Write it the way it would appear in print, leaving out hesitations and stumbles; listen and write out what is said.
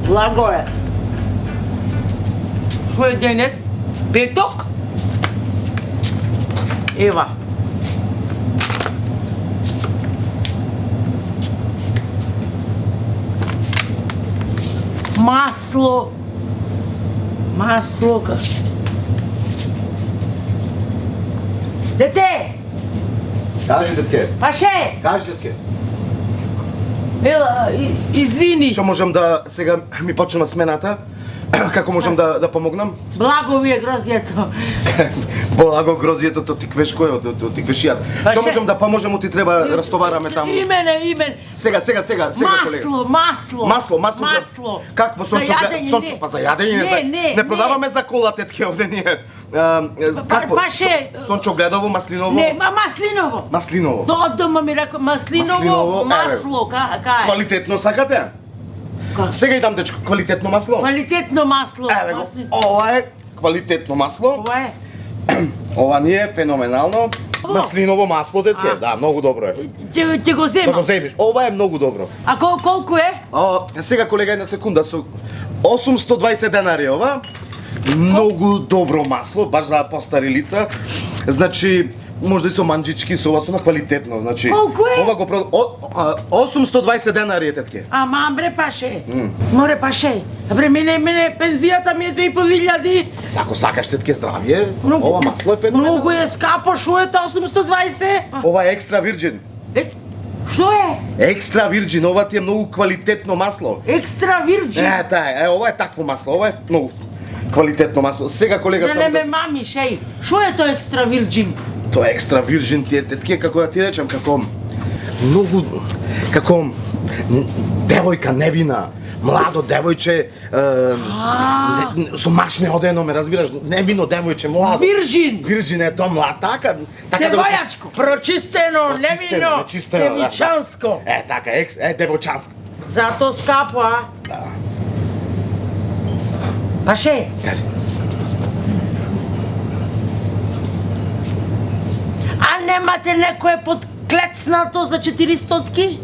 Благо е. Што е денес? Петок? Ева. Масло. Масло. Дете! Кажи, детке. Паше! Кажи, детке. Ела, извини. Што можам да сега ми почнува смената? Како можам да помогнам? Благо ви е гроздјето. Благо грозието то ти квешкојо, то ти квешијат. Што можам да поможеме, ти треба растовараме таму. Имен. Сега, колега. Масло. Масло. Какво сончо? Сончо, па за јадење. Не продаваме за кола, тетке, овде ние. Какво? Паше. Сончо гледово, маслиново? Не, маслиново. Маслиново. До дома ми рекол маслиново, масло, кај? Квалитетно сакате? Сега идам, дечко, квалитетно масло. Квалитетно масло. Еве го, ова е квалитетно масло. Ова е. Ова ни е феноменално. Маслиново масло, детке. Да, многу добро е. Ќе го Да земам. го земиш. Ова е многу добро. А колку е? Сега, колега, една секунда. 820 денари ова. Многу добро масло, баш за постари лица. Значи, може да со манџички, со ова со на квалитетно, значи. Колку е? Ова го 820 денари е, тетке. Ама, бре, Паше. Море, Паше. Бре, мене пензијата ми е 2500. Ако сакаш, тетке, здравје, ова масло е феноменално. Многу е скапо, шо е та 820? Ова е екстра вирџин. Што е? Екстра вирџин, ова ти е многу квалитетно масло. Екстра вирџин. Ова е такво масло, ова е многу квалитетно масло. Сега, колега, Да не ме мамиш, еј. Шо е тоа екстра вирџин? Тоа е екстра вирџин, ти е, тетке, како да ти речам, како многу, како девојка невина, младо девојче, со машне одено, ме разбираш, невино девојче, младо. Вирџин. Вирџин е тоа млад, така Девојачко, прочистено, невино, нечистено, девичанско. Така, девојчанско. Зато скапо, а? Да. Паше. Кажи. А немате некое подклецнато за 400-ки?